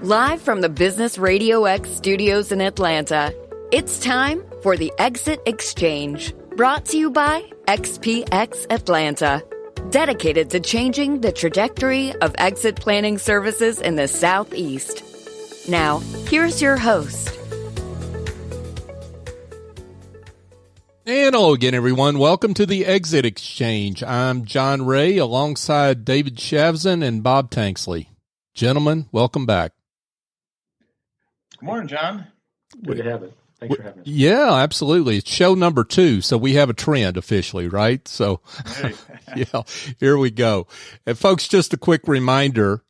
Live from the Business RadioX studios in Atlanta, it's time for the Exit Exchange, brought to you by XPX Atlanta, dedicated to changing the trajectory of exit planning services in the Southeast. Now, here's your host. And hello again, everyone. Welcome to the Exit Exchange. I'm John Ray alongside David Shavzin and Bob Tanksley. Gentlemen, welcome back. Good morning, John. Good to have it. Thanks for having us. Yeah, absolutely. It's show number 2, so we have a trend officially, right? So, yeah, here we go. And folks, just a quick reminder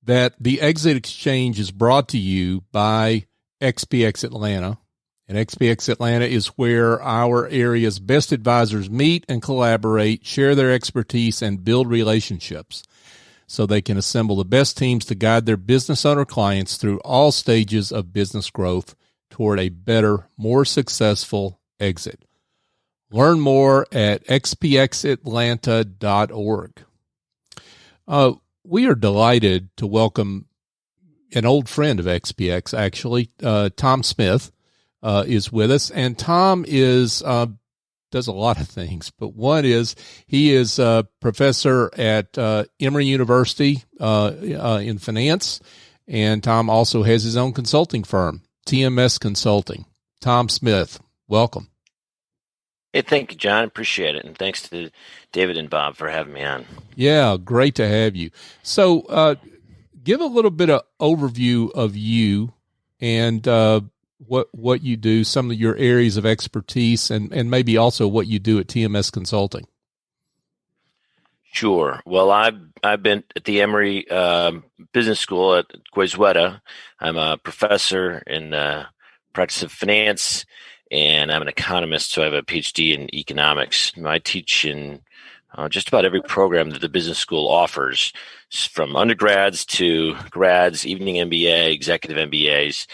that the Exit Exchange is brought to you by XPX Atlanta. And XPX Atlanta is where our area's best advisors meet and collaborate, share their expertise, and build relationships so they can assemble the best teams to guide their business owner clients through all stages of business growth toward a better, more successful exit. Learn more at xpxatlanta.org. We are delighted to welcome an old friend of XPX, actually. Tom Smith is with us, and Tom is does a lot of things, but one is he is a professor at Emory University in finance, and Tom also has his own consulting firm, TMS Consulting. Tom Smith, welcome. Hey, thank you, John. Appreciate it, and thanks to David and Bob for having me on. Yeah, great to have you. So give a little bit of overview of you and what you do, some of your areas of expertise, and maybe also what you do at TMS Consulting. Sure. Well, I've been at the Emory Business School at Goizueta. I'm a professor in practice of finance, and I'm an economist, so I have a PhD in economics. I teach in just about every program that the business school offers, from undergrads to grads, evening MBA, executive MBAs.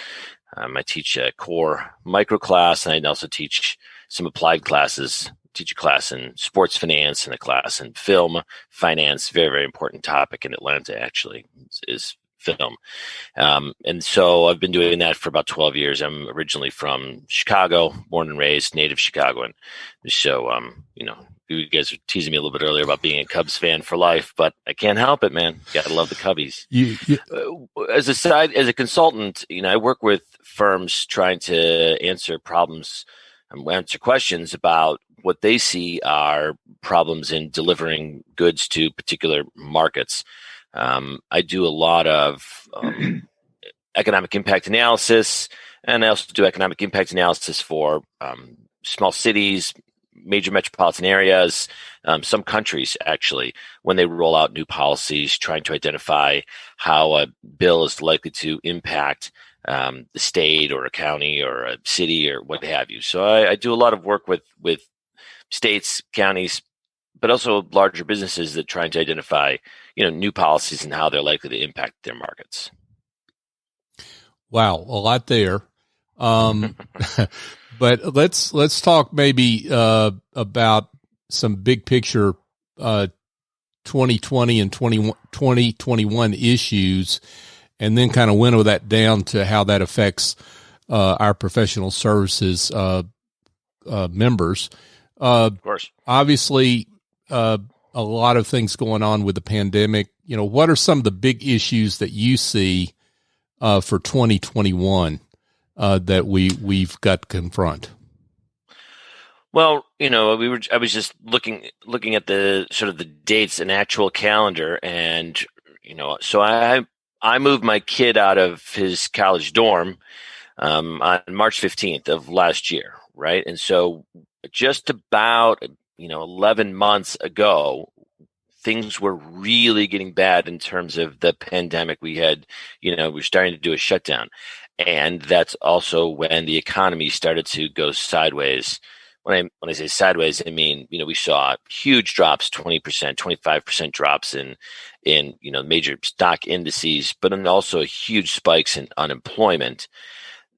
I teach a core micro class, and I also teach some applied classes. Teach a class in sports finance and a class in film finance. Very, very important topic in Atlanta, actually, is film. And so I've been doing that for about 12 years. I'm originally from Chicago, born and raised, native Chicagoan. So, you guys were teasing me a little bit earlier about being a Cubs fan for life, but I can't help it, man. Gotta love the Cubbies. As a consultant, I work with firms trying to answer problems and answer questions about what they see are problems in delivering goods to particular markets. I do a lot of economic impact analysis, and I also do economic impact analysis for small cities, major metropolitan areas, some countries actually, when they roll out new policies, trying to identify how a bill is likely to impact the state or a county or a city or what have you. So I do a lot of work with states, counties, but also larger businesses that trying to identify, new policies and how they're likely to impact their markets. Wow, a lot there. But let's talk maybe about some big picture 2020 and 2021 issues, and then kind of winnow that down to how that affects our professional services members. Of course. Obviously, a lot of things going on with the pandemic. What are some of the big issues that you see for 2021? That we've got to confront? Well, I was just looking at the sort of the dates and actual calendar, and so I moved my kid out of his college dorm on March 15th of last year, right? And so just about 11 months ago, things were really getting bad in terms of the pandemic. We had, we were starting to do a shutdown. And that's also when the economy started to go sideways. When I say sideways, I mean, we saw huge drops, 20%, 25% drops in major stock indices, but then also huge spikes in unemployment.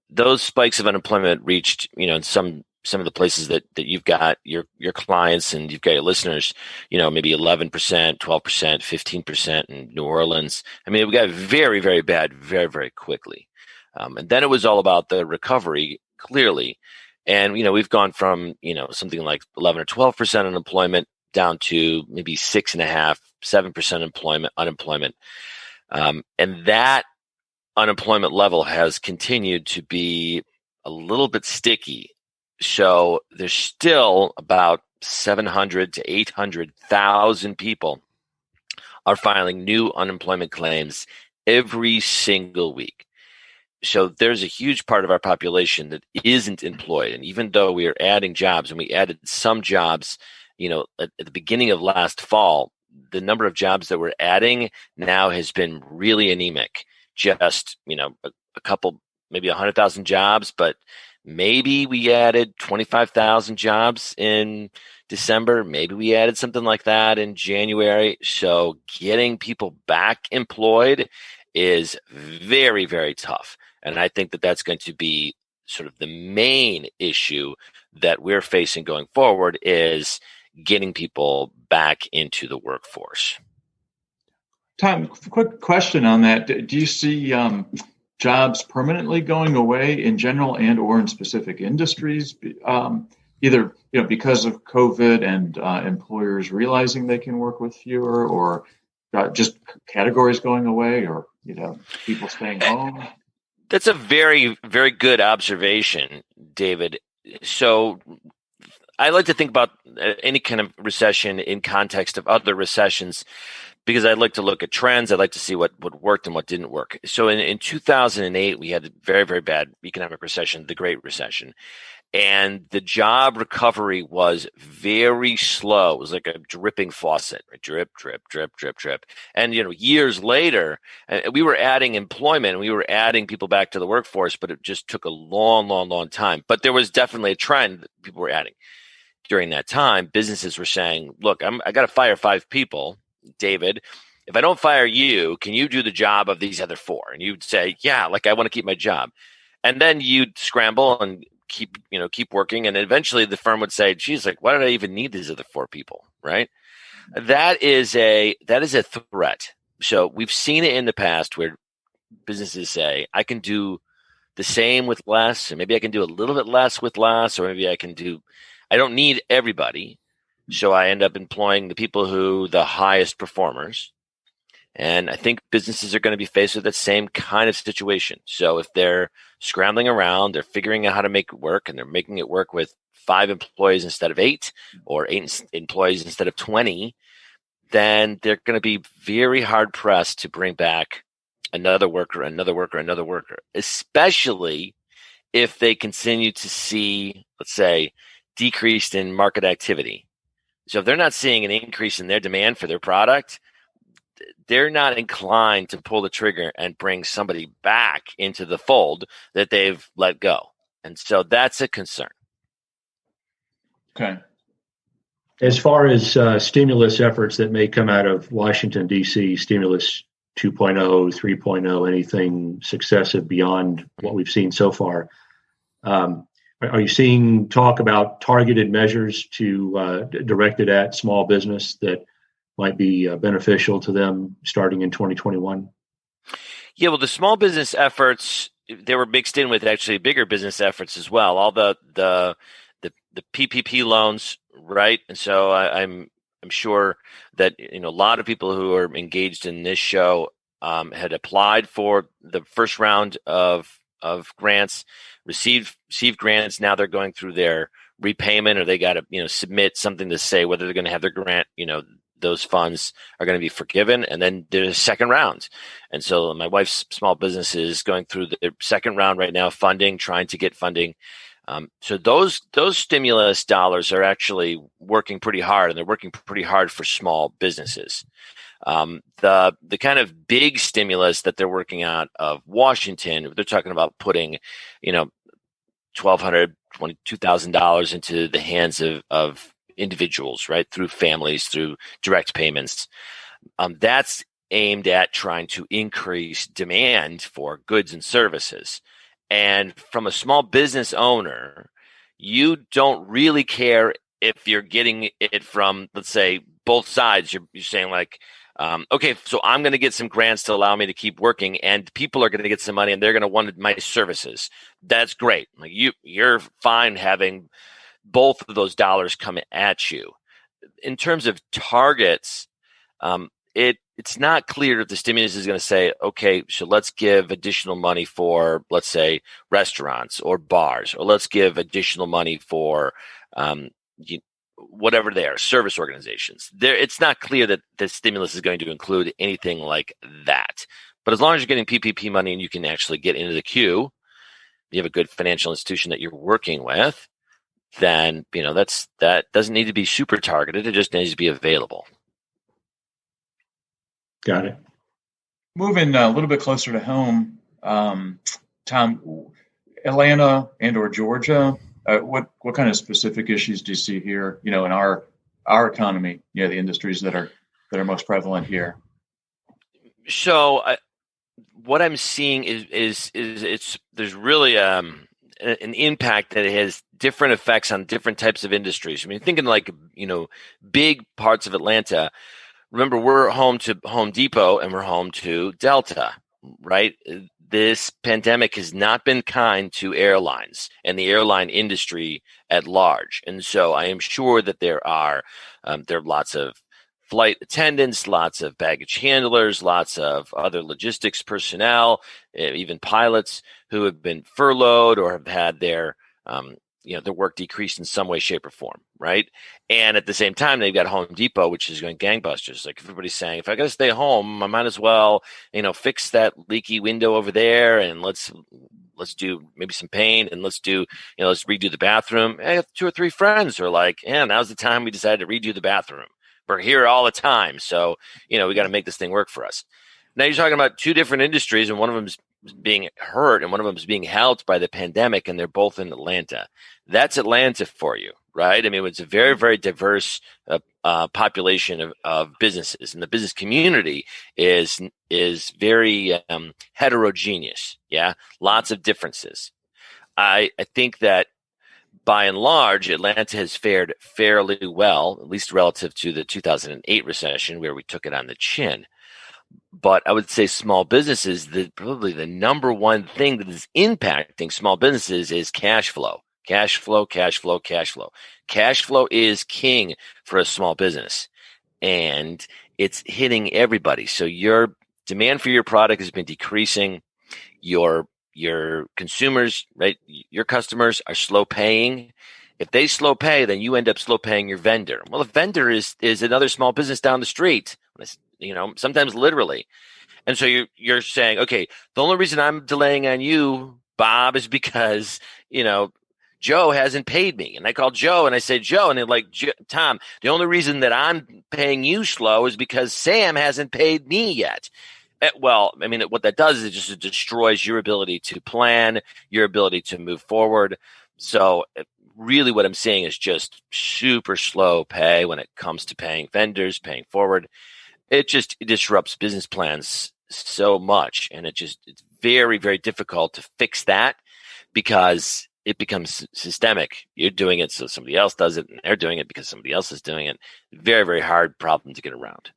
Those spikes of unemployment reached, in some some of the places that you've got your clients and you've got your listeners, maybe 11%, 12%, 15% in New Orleans. I mean, it got very, very bad very, very quickly. And then it was all about the recovery, clearly. And, we've gone from, something like 11 or 12% unemployment down to maybe 6.5%, 7% unemployment. And that unemployment level has continued to be a little bit sticky. So there's still about 700 to 800,000 people are filing new unemployment claims every single week. So there's a huge part of our population that isn't employed. And even though we are adding jobs, and we added some jobs, at the beginning of last fall, the number of jobs that we're adding now has been really anemic. Just, a couple, maybe 100,000 jobs, but maybe we added 25,000 jobs in December. Maybe we added something like that in January. So getting people back employed is very, very tough. And I think that that's going to be sort of the main issue that we're facing going forward, is getting people back into the workforce. Tom, quick question on that. Do you see jobs permanently going away in general and or in specific industries, either because of COVID and employers realizing they can work with fewer, or just categories going away, or people staying home? That's a very, very good observation, David. So I like to think about any kind of recession in context of other recessions, because I'd like to look at trends. I'd like to see what worked and what didn't work. So in 2008, we had a very, very bad economic recession, the Great Recession. And the job recovery was very slow. It was like a dripping faucet, right? Drip, drip, drip, drip, drip. And, years later, we were adding employment, we were adding people back to the workforce, but it just took a long, long, long time. But there was definitely a trend that people were adding. During that time, businesses were saying, look, I got to fire 5 people. David, if I don't fire you, can you do the job of these other 4? And you'd say, yeah, I want to keep my job. And then you'd scramble and keep working. And eventually the firm would say, geez, why did I even need these other 4 people? Right. That is a threat. So we've seen it in the past where businesses say, I can do the same with less, and maybe I can do a little bit less with less, or maybe I don't need everybody. So I end up employing the highest performers. And I think businesses are going to be faced with that same kind of situation. So if they're scrambling around, they're figuring out how to make it work, and they're making it work with 5 employees instead of 8, or 8 employees instead of 20, then they're going to be very hard pressed to bring back another worker, especially if they continue to see, let's say, decreased in market activity. So if they're not seeing an increase in their demand for their product, they're not inclined to pull the trigger and bring somebody back into the fold that they've let go. And so that's a concern. Okay. As far as stimulus efforts that may come out of Washington, D.C., stimulus 2.0, 3.0, anything successive beyond what we've seen so far, are you seeing talk about targeted measures directed at small business that might be beneficial to them starting in 2021? Yeah, well, the small business efforts, they were mixed in with actually bigger business efforts as well. All the PPP loans, right? And so I'm sure that a lot of people who are engaged in this show had applied for the first round of grants, received grants. Now they're going through their repayment, or they got to submit something to say whether they're going to have their grant, those funds are going to be forgiven. And then there's a second round. And so my wife's small business is going through the second round right now, trying to get funding. So those stimulus dollars are actually working pretty hard, and they're working pretty hard for small businesses. The kind of big stimulus that they're working out of Washington, they're talking about putting, $1,200, $22,000 into the hands of individuals, right, through families, through direct payments. That's aimed at trying to increase demand for goods and services. And from a small business owner, you don't really care if you're getting it from, let's say, both sides. You're saying like, okay, so I'm going to get some grants to allow me to keep working, and people are going to get some money, and they're going to want my services. That's great. Like you're fine having both of those dollars come at you. In terms of targets, it's not clear if the stimulus is going to say, okay, so let's give additional money for, let's say, restaurants or bars, or let's give additional money for whatever they are, service organizations. It's not clear that the stimulus is going to include anything like that. But as long as you're getting PPP money and you can actually get into the queue, you have a good financial institution that you're working with, then that doesn't need to be super targeted. It just needs to be available. Got it. Moving a little bit closer to home, Tom, Atlanta and or Georgia, what kind of specific issues do you see here? In our economy, the industries that are most prevalent here. So what I'm seeing is there's really an impact that has different effects on different types of industries. I mean, thinking like big parts of Atlanta. Remember, we're home to Home Depot and we're home to Delta, right? This pandemic has not been kind to airlines and the airline industry at large. And so I am sure that there are lots of flight attendants, lots of baggage handlers, lots of other logistics personnel, even pilots who have been furloughed or have had their work decreased in some way, shape, or form, right? And at the same time, they've got Home Depot, which is going gangbusters. Like everybody's saying, if I got to stay home, I might as well, fix that leaky window over there, and let's do maybe some paint, and let's redo the bathroom. I have 2 or 3 friends who are like, yeah, now's the time we decided to redo the bathroom. We're here all the time, so we got to make this thing work for us. Now you're talking about 2 different industries, and one of them's being hurt and one of them is being helped by the pandemic, and they're both in Atlanta. That's Atlanta for you, right? I mean, it's a very, very diverse population of businesses, and the business community is very heterogeneous. Yeah, lots of differences. I think that by and large, Atlanta has fared fairly well, at least relative to the 2008 recession, where we took it on the chin. But I would say small businesses, probably the number one thing that is impacting small businesses is cash flow. Cash flow, cash flow, cash flow. Cash flow is king for a small business, and it's hitting everybody. So your demand for your product has been decreasing. Your consumers, right? Your customers are slow paying. If they slow pay, then you end up slow paying your vendor. Well, a vendor is another small business down the street, sometimes literally. And so you're saying, okay, the only reason I'm delaying on you, Bob, is because, Joe hasn't paid me. And I call Joe and I say, Joe, and they're like, Tom, the only reason that I'm paying you slow is because Sam hasn't paid me yet. Well, I mean, what that does is it destroys your ability to plan, your ability to move forward. So really what I'm seeing is just super slow pay when it comes to paying vendors, paying forward. It disrupts business plans so much. And it's very, very difficult to fix that because it becomes systemic. You're doing it so somebody else does it, and they're doing it because somebody else is doing it. Very, very hard problem to get around.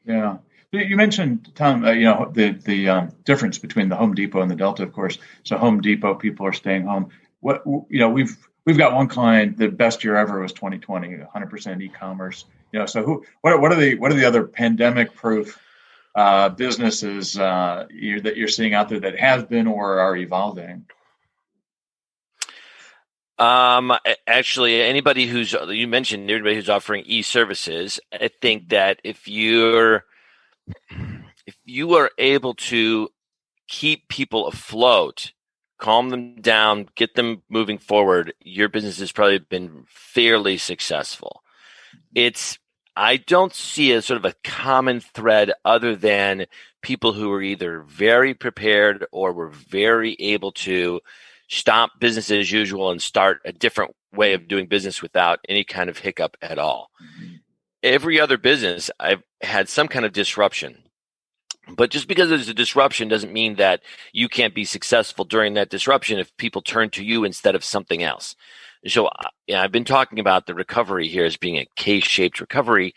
Yeah. You mentioned, Tom, the difference between the Home Depot and the Delta, of course. So Home Depot, people are staying home. We've got one client. The best year ever was 2020, 100% e-commerce. So what are the other pandemic-proof businesses that you're seeing out there that have been or are evolving? Actually, anybody you mentioned, everybody who's offering e-services, I think that if you are able to keep people afloat, calm them down, get them moving forward, your business has probably been fairly successful. I don't see a sort of a common thread other than people who are either very prepared or were very able to stop business as usual and start a different way of doing business without any kind of hiccup at all. Mm-hmm. Every other business, I've had some kind of disruption. But just because there's a disruption doesn't mean that you can't be successful during that disruption if people turn to you instead of something else. So, I've been talking about the recovery here as being a K-shaped recovery.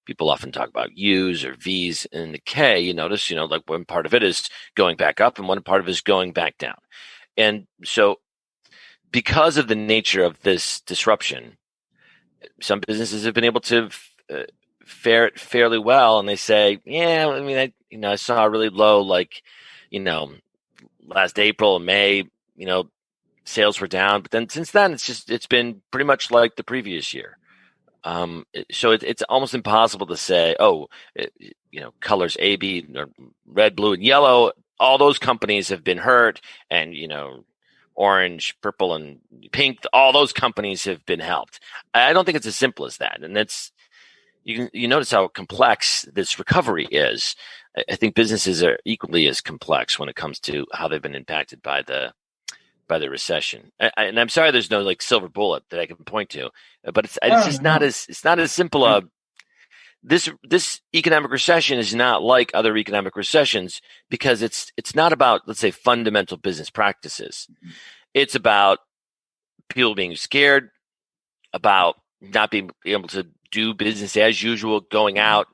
People often talk about U's or V's. And the K, you notice, like one part of it is going back up and one part of it is going back down. And so because of the nature of this disruption, some businesses have been able to fare it fairly well. And they say, yeah, I mean, I saw a really low, last April and May, sales were down. But then since then, it's been pretty much like the previous year. So it's almost impossible to say, colors A, B, or red, blue, and yellow, all those companies have been hurt, and, orange, purple, and pink, all those companies have been helped. I don't think it's as simple as that. And you notice how complex this recovery is. I think businesses are equally as complex when it comes to how they've been impacted by the recession. And I'm sorry, there's no silver bullet that I can point to, but it's not as simple. This economic recession is not like other economic recessions because it's not about, let's say, fundamental business practices. It's about people being scared, about not being able to do business as usual, going out.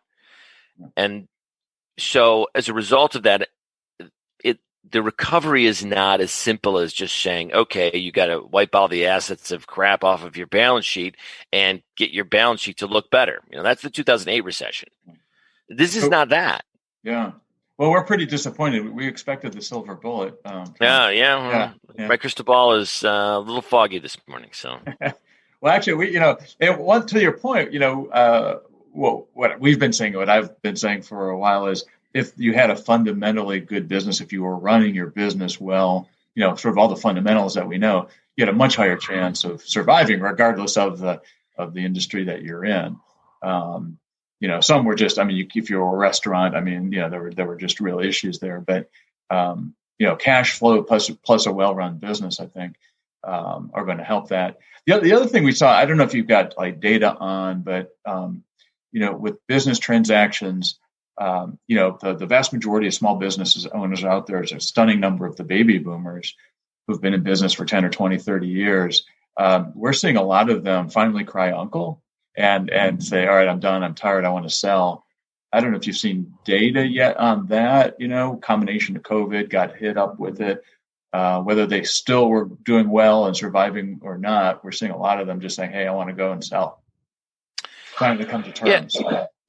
And so as a result of that, the recovery is not as simple as just saying, okay, you got to wipe all the assets of crap off of your balance sheet and get your balance sheet to look better. That's the 2008 recession. This is not that. Yeah. Well, we're pretty disappointed. We expected the silver bullet. Yeah. My crystal ball is a little foggy this morning. So, well, actually, to your point, what we've been saying, what I've been saying for a while is, if you had a fundamentally good business, if you were running your business well, sort of all the fundamentals that we know, you had a much higher chance of surviving, regardless of the industry that you're in. Some were just, if you're a restaurant, there were just real issues there. But cash flow plus a well-run business, I think, are going to help that. The other thing we saw, I don't know if you've got data on, but with business transactions. The vast majority of small businesses owners out there is a stunning number of the baby boomers who've been in business for 10 or 20, 30 years. We're seeing a lot of them finally cry uncle and say, all right, I'm done. I'm tired. I want to sell. I don't know if you've seen data yet on that, combination of COVID got hit up with it, whether they still were doing well and surviving or not. We're seeing a lot of them just saying, hey, I want to go and sell. Finally come to terms.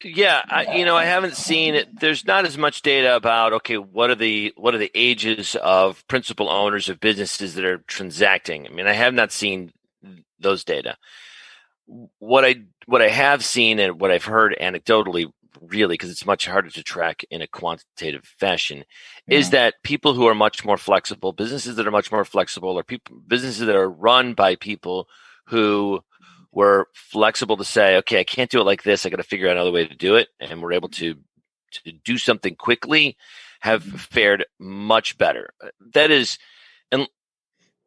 Yeah, I haven't seen it. There's not as much data about, okay, what are the ages of principal owners of businesses that are transacting. I have not seen those data. What I have seen and what I've heard anecdotally, really, because it's much harder to track in a quantitative fashion, is that people who are much more flexible, businesses that are much more flexible, or businesses that are run by people who were flexible to say, okay, I can't do it like this. I got to figure out another way to do it. And we're able to do something quickly, have fared much better. That is, and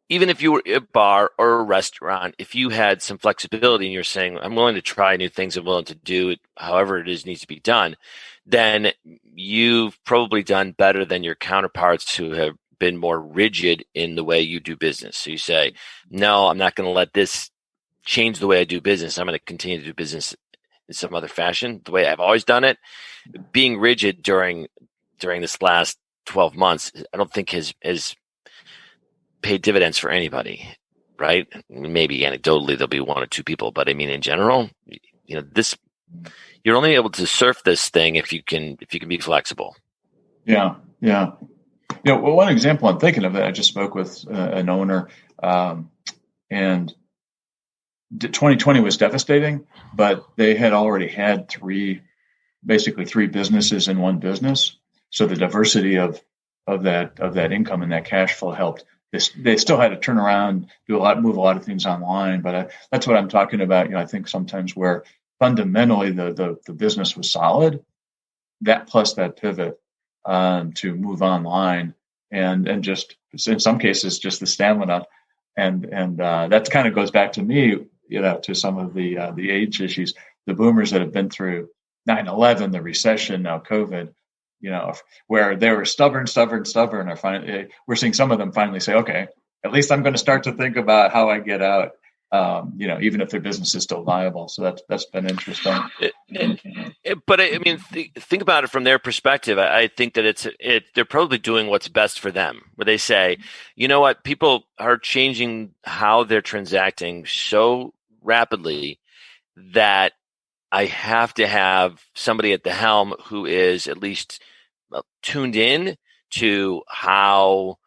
even if you were a bar or a restaurant, if you had some flexibility and you're saying, I'm willing to try new things, I'm willing to do it however it is needs to be done, then you've probably done better than your counterparts who have been more rigid in the way you do business. So you say, no, I'm not going to let this change the way I do business. I'm going to continue to do business in some other fashion, the way I've always done it. Being rigid during this last 12 months, I don't think has paid dividends for anybody, right? Maybe anecdotally there'll be one or two people, but in general, this, you're only able to surf this thing if you can be flexible. Yeah. One example I'm thinking of, I just spoke with an owner, and 2020 was devastating, but they had already had three businesses in one business. So the diversity of that income and that cash flow helped. They still had to turn around, move a lot of things online, but that's what I'm talking about. I think sometimes where fundamentally the business was solid, that plus that pivot to move online and just in some cases just the stamina and that kind of goes back to me. To some of the age issues, the boomers that have been through 9/11, the recession, now COVID, where they were stubborn, are finally, we're seeing some of them finally say, okay, at least I'm going to start to think about how I get out. even if their business is still viable. So that's been interesting. But I mean, think about it from their perspective. I think that they're probably doing what's best for them, where they say, you know what, people are changing how they're transacting so rapidly that I have to have somebody at the helm who is at least tuned in to how,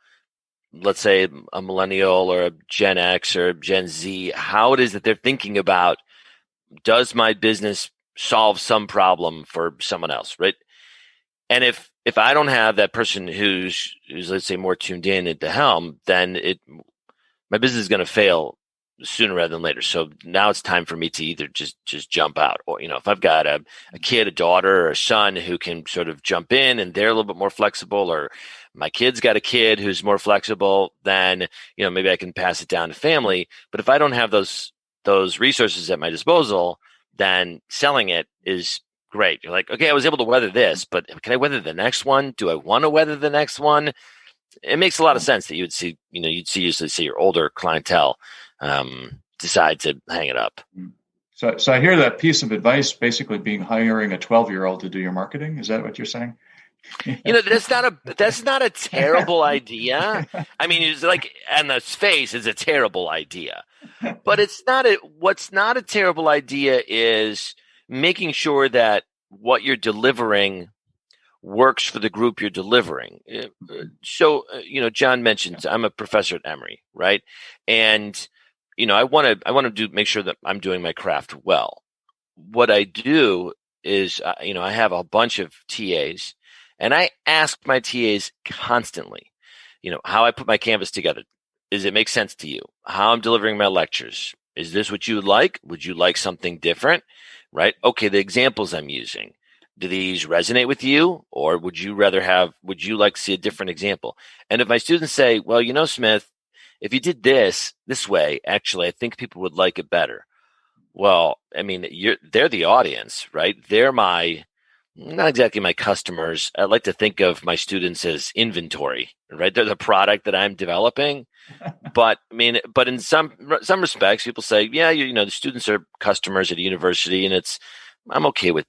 let's say, a millennial or a Gen X or a Gen Z, how it is that they're thinking about, does my business solve some problem for someone else, right? And if I don't have that person who's let's say more tuned in at the helm, then my business is going to fail sooner rather than later. So now it's time for me to either just jump out, or if I've got a kid, a daughter, or a son who can sort of jump in and they're a little bit more flexible, or my kid's got a kid who's more flexible, then maybe I can pass it down to family. But if I don't have those resources at my disposal, then selling it is great. You're like, okay, I was able to weather this, but can I weather the next one? Do I want to weather the next one? It makes a lot of sense that you'd see usually your older clientele decide to hang it up. So I hear that piece of advice basically being hiring a 12-year-old to do your marketing. Is that what you're saying? That's not a terrible idea. I mean, it's like, on the face, it's a terrible idea, but what's not a terrible idea is making sure that what you're delivering works for the group you're delivering. So, John mentioned I'm a professor at Emory, right? And, I want to make sure that I'm doing my craft well. What I do is, I have a bunch of TAs, and I ask my TAs constantly, how I put my canvas together. Does it make sense to you? How I'm delivering my lectures. Is this what you would like? Would you like something different? Right? Okay, the examples I'm using, do these resonate with you? Or would you like to see a different example? And if my students say, well, Smith, if you did this way, actually, I think people would like it better. Well, I mean, they're the audience, right? They're not exactly my customers. I like to think of my students as inventory, right? They're the product that I'm developing. But in some respects, people say, yeah, the students are customers at a university, and I'm okay with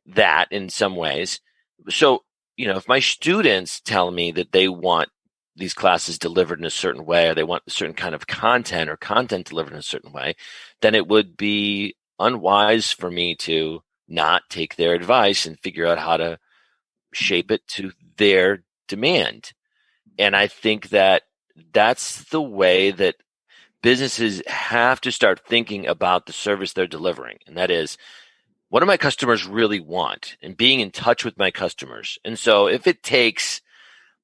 that in some ways. So, if my students tell me that they want these classes delivered in a certain way, or they want a certain kind of content or content delivered in a certain way, then it would be unwise for me to not take their advice and figure out how to shape it to their demand. And I think that that's the way that businesses have to start thinking about the service they're delivering. And that is, what do my customers really want? And being in touch with my customers. And so if it takes,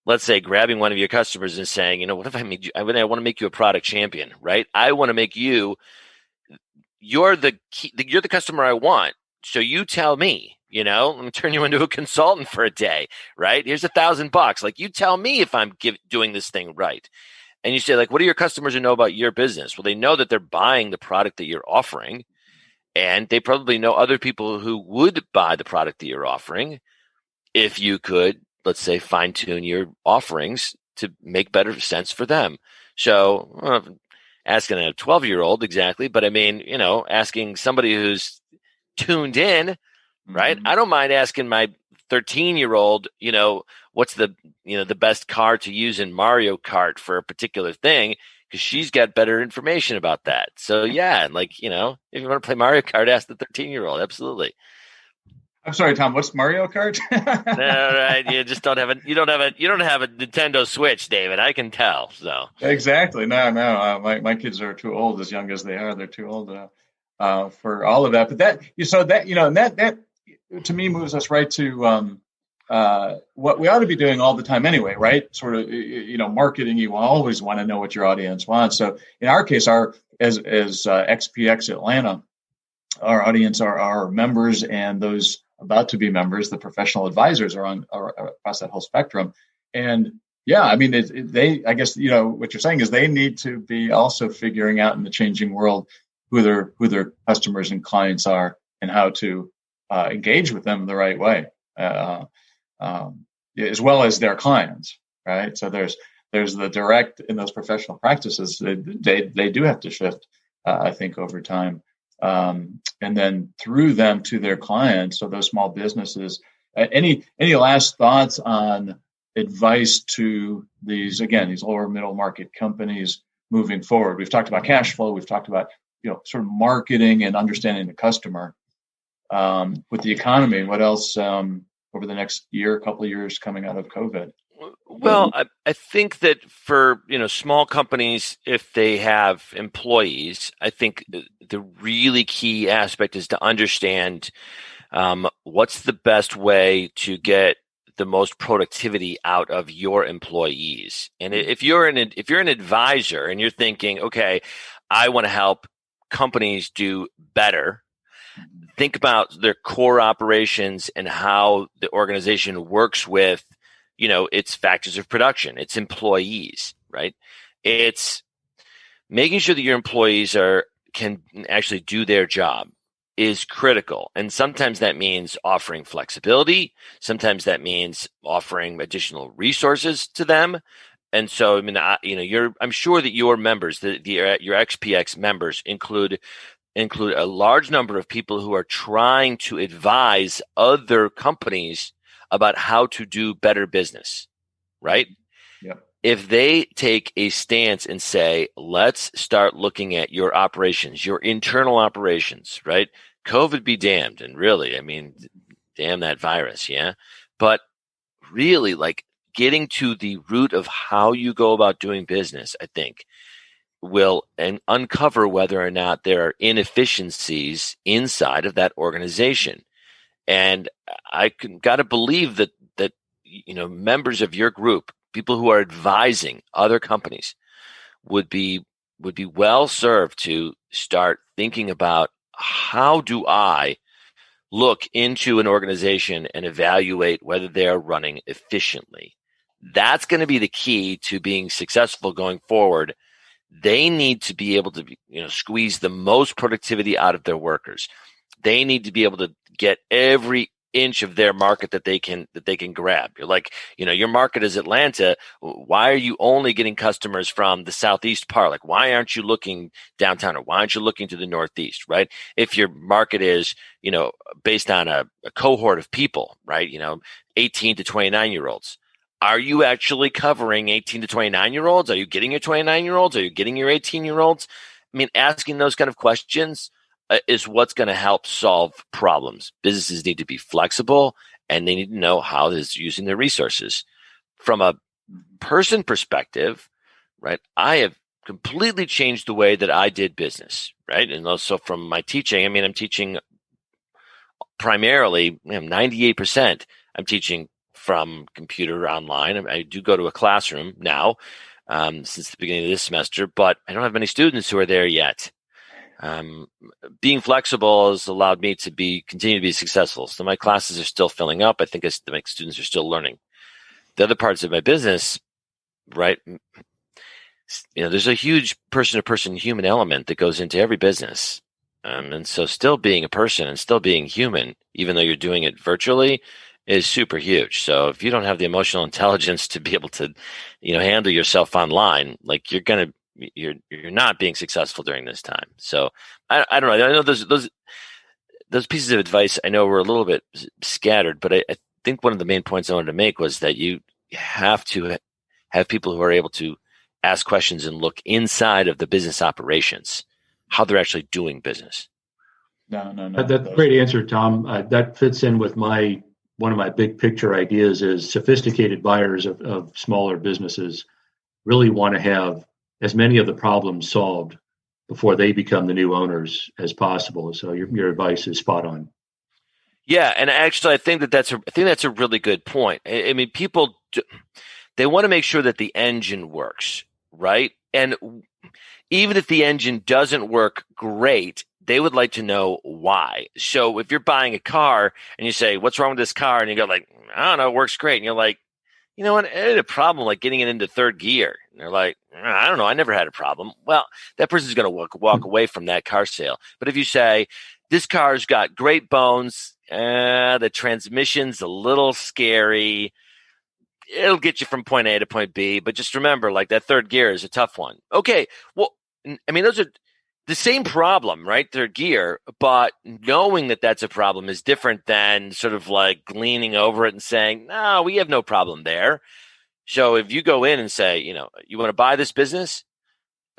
let's say, grabbing one of your customers and saying, what if I made you, I want to make you a product champion, right? I want to make you're the customer I want. So you tell me, let me turn you into a consultant for a day, right? Here's $1,000. Like, you tell me if I'm doing this thing right. And you say, like, what do your customers know about your business? Well, they know that they're buying the product that you're offering, and they probably know other people who would buy the product that you're offering if you could, let's say, fine tune your offerings to make better sense for them. So, asking a 12-year-old exactly, but I mean, asking somebody who's tuned in, right? I don't mind asking my 13-year-old, what's the best car to use in Mario Kart for a particular thing, because she's got better information about that. So yeah, and if you want to play Mario Kart, ask the 13-year-old. Absolutely. I'm sorry, Tom. What's Mario Kart? All right, you just don't have you don't have a Nintendo Switch, David. I can tell. So exactly. No. My kids are too old. As young as they are, they're too old for all of that. But that to me moves us right to what we ought to be doing all the time anyway, right? Sort of, marketing. You always want to know what your audience wants. So in our case, as XPX Atlanta, our audience are our members and those about to be members. The professional advisors are across that whole spectrum. And yeah, I mean, I guess what you're saying is they need to be also figuring out in the changing world who their customers and clients are and how to engage with them the right way, as well as their clients, right? So there's there's the direct in those professional practices. They do have to shift, I think, over time. And then through them to their clients, so those small businesses. Any last thoughts on advice to these lower middle market companies moving forward? We've talked about cash flow. We've talked about sort of marketing and understanding the customer. With the economy, what else over the next year, couple of years coming out of COVID? Well, I think that for small companies, if they have employees, I think the really key aspect is to understand what's the best way to get the most productivity out of your employees. And if you're an advisor and you're thinking, okay, I want to help companies do better, think about their core operations and how the organization works with its factors of production, its employees, right? It's making sure that your employees can actually do their job is critical. And sometimes that means offering flexibility. Sometimes that means offering additional resources to them. And so, I'm sure that your members, your XPX members include a large number of people who are trying to advise other companies about how to do better business, right? Yeah. If they take a stance and say, let's start looking at your operations, your internal operations, right? COVID be damned. And really, damn that virus, yeah? But really, getting to the root of how you go about doing business, I think, will uncover whether or not there are inefficiencies inside of that organization. And I got to believe that members of your group, people who are advising other companies, would be well served to start thinking about, how do I look into an organization and evaluate whether they are running efficiently? That's going to be the key to being successful going forward. They need to be able to squeeze the most productivity out of their workers. They need to be able to get every inch of their market that they can grab. You're like, your market is Atlanta. Why are you only getting customers from the southeast part? Like, why aren't you looking downtown, or why aren't you looking to the northeast, right? If your market is, based on a cohort of people, right? 18 to 29-year-olds. Are you actually covering 18 to 29-year-olds? Are you getting your 29-year-olds? Are you getting your 18-year-olds? Asking those kind of questions is what's going to help solve problems. Businesses need to be flexible, and they need to know how they're using their resources. From a person perspective, right, I have completely changed the way that I did business, right? And also from my teaching, I'm teaching primarily, 98%, I'm teaching from computer online. I do go to a classroom now since the beginning of this semester, but I don't have many students who are there yet. Being flexible has allowed me to continue to be successful. So my classes are still filling up. I think my students are still learning. The other parts of my business, right? There's a huge person-to-person human element that goes into every business. And so still being a person and still being human, even though you're doing it virtually, is super huge. So if you don't have the emotional intelligence to be able to, handle yourself online, like you're not being successful during this time. So I don't know. I know those pieces of advice I know were a little bit scattered, but I think one of the main points I wanted to make was that you have to have people who are able to ask questions and look inside of the business operations, how they're actually doing business. No. That's a great answer, Tom. That fits in with one of my big picture ideas is sophisticated buyers of smaller businesses really want to have as many of the problems solved before they become the new owners as possible. So your advice is spot on. Yeah, and actually, I think that's a really good point. People they want to make sure that the engine works, right? And even if the engine doesn't work great, they would like to know why. So if you're buying a car and you say, "What's wrong with this car?" and you go like, "I don't know, it works great," and you're like, "You know what? I had a problem like getting it into third gear." And they're like, "I don't know, I never had a problem." Well, that person's going to walk away from that car sale. But if you say, "This car's got great bones, the transmission's a little scary," it'll get you from point A to point B. But just remember, like that third gear is a tough one. Okay, well, I mean, those are the same problem, right? Third gear, but knowing that that's a problem is different than sort of like leaning over it and saying, no, we have no problem there. So if you go in and say, you want to buy this business,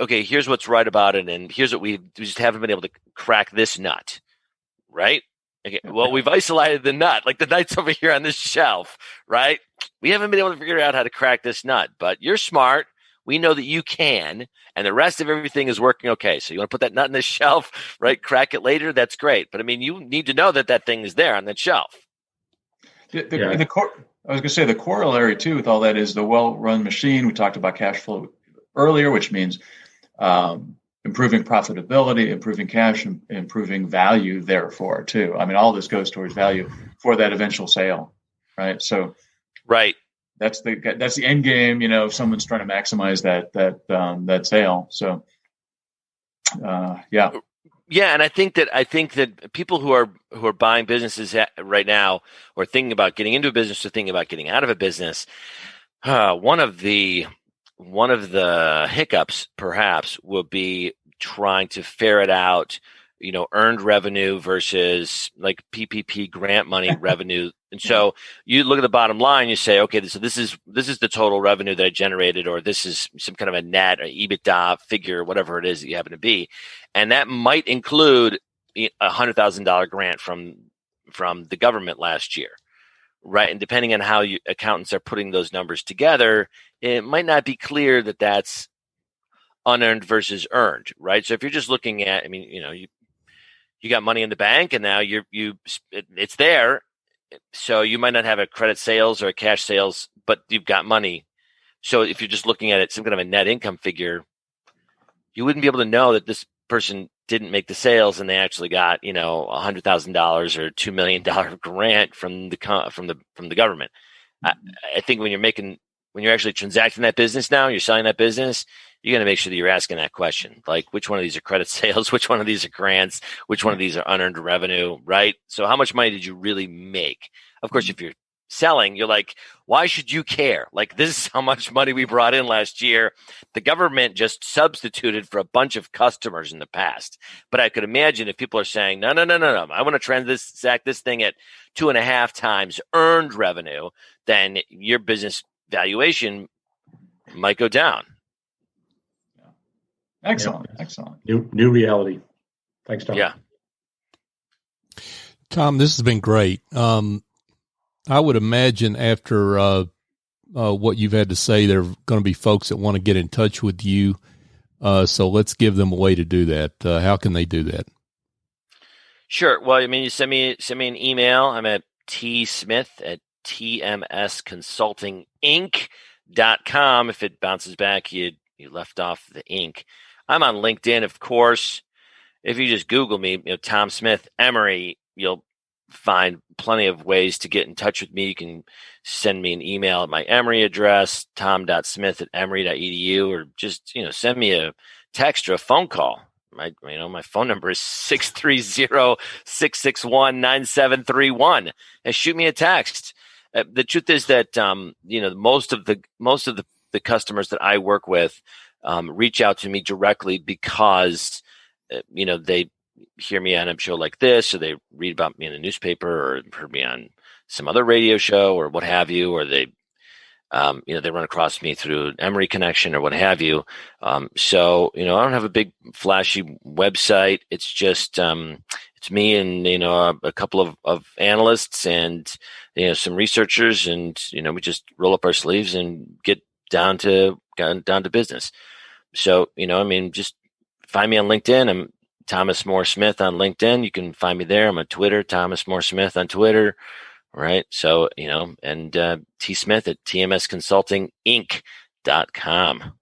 okay, here's what's right about it, and here's what we just haven't been able to crack this nut, right? Okay, well, we've isolated the nut, like the nut's over here on this shelf, right? We haven't been able to figure out how to crack this nut, but you're smart. We know that you can, and the rest of everything is working okay. So you want to put that nut on this shelf, right? Crack it later, that's great. But I mean, you need to know that that thing is there on that shelf. I was going to say the corollary too with all that is the well-run machine. We talked about cash flow earlier, which means improving profitability, improving cash, and improving value. Therefore, too, I mean, all this goes towards value for that eventual sale, right? So, right, that's the end game. If someone's trying to maximize that sale. So, yeah. Yeah, and I think that people who are buying businesses right now, or thinking about getting into a business, or thinking about getting out of a business, one of the hiccups perhaps will be trying to ferret out, earned revenue versus like PPP grant money revenue. And so you look at the bottom line, you say, okay, so this is the total revenue that I generated, or this is some kind of a net or EBITDA figure, whatever it is that you happen to be. And that might include $100,000 grant from the government last year. Right. And depending on how accountants are putting those numbers together, it might not be clear that that's unearned versus earned. Right. So if you're just looking at, I mean, you got money in the bank and now it's there. So you might not have a credit sales or a cash sales, but you've got money. So if you're just looking at it, some kind of a net income figure, you wouldn't be able to know that this person didn't make the sales and they actually got, $100,000 or $2 million grant from the government. I think when you're actually transacting that business now, you're selling that business, you're going to make sure that you're asking that question. Like, which one of these are credit sales? Which one of these are grants? Which one of these are unearned revenue? Right. So how much money did you really make? Of course, if you're selling, you're like, why should you care? Like, this is how much money we brought in last year. The government just substituted for a bunch of customers in the past. But I could imagine if people are saying, no, I want to transact this thing at 2.5 times earned revenue, then your business valuation might go down. Excellent. New reality. Thanks, Tom. Yeah. Tom, this has been great. I would imagine after what you've had to say, there are going to be folks that want to get in touch with you. So let's give them a way to do that. How can they do that? Sure. Well, I mean, you send me an email. I'm at tsmith@tmsconsultinginc.com. If it bounces back, you left off the ink. I'm on LinkedIn, of course. If you just Google me, Tom Smith, Emory, you'll find plenty of ways to get in touch with me. You can send me an email at my Emory address, tom.smith@emory.edu, or just, send me a text or a phone call. My phone number is 630-661-9731, and shoot me a text. The truth is that, most of the customers that I work with reach out to me directly because, they hear me on a show like this, or they read about me in a newspaper, or heard me on some other radio show, or what have you, or they run across me through an Emory connection or what have you. So, I don't have a big flashy website. It's just, it's me and, a couple of analysts and, some researchers, and, we just roll up our sleeves and get down to business. So, just find me on LinkedIn. I'm Thomas Moore Smith on LinkedIn. You can find me there. I'm on Twitter, Thomas Moore Smith on Twitter. Right. So, and tsmith@tmsconsultinginc.com.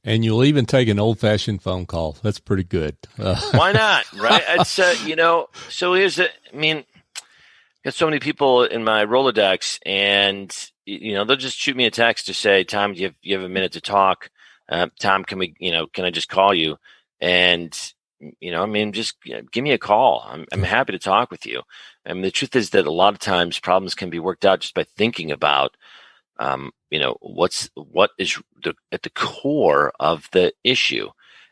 And you'll even take an old-fashioned phone call. That's pretty good. Why not? Right. It's, so here's got so many people in my Rolodex, and, they'll just shoot me a text to say, Tom, you have a minute to talk? Tom, can I just call you? And, just give me a call. I'm happy to talk with you. I mean, the truth is that a lot of times problems can be worked out just by thinking about what is at the core of the issue.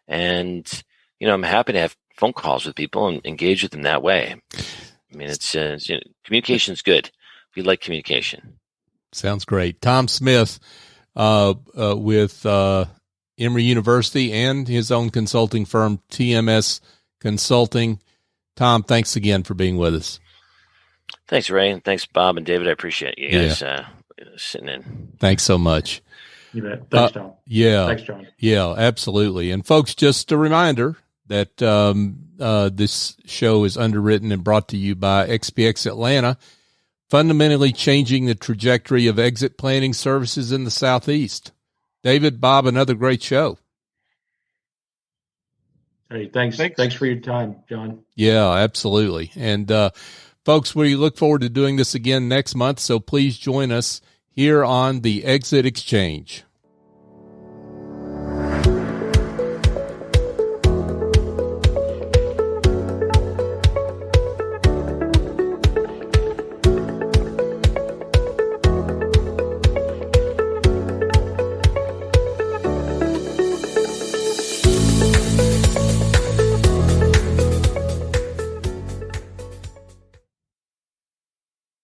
And, I'm happy to have phone calls with people and engage with them that way. I mean, it's communication is good. We like communication. Sounds great. Tom Smith with Emory University and his own consulting firm, TMS Consulting. Tom, thanks again for being with us. Thanks, Ray, and thanks, Bob and David. I appreciate you guys sitting in. Thanks so much. You bet. Thanks, Tom. Yeah. Thanks, John. Yeah, absolutely. And folks, just a reminder that this show is underwritten and brought to you by XPX Atlanta, fundamentally changing the trajectory of exit planning services in the Southeast. David, Bob, another great show. Hey, thanks for your time, John. Yeah, absolutely. And folks, we look forward to doing this again next month, so please join us here on the Exit Exchange.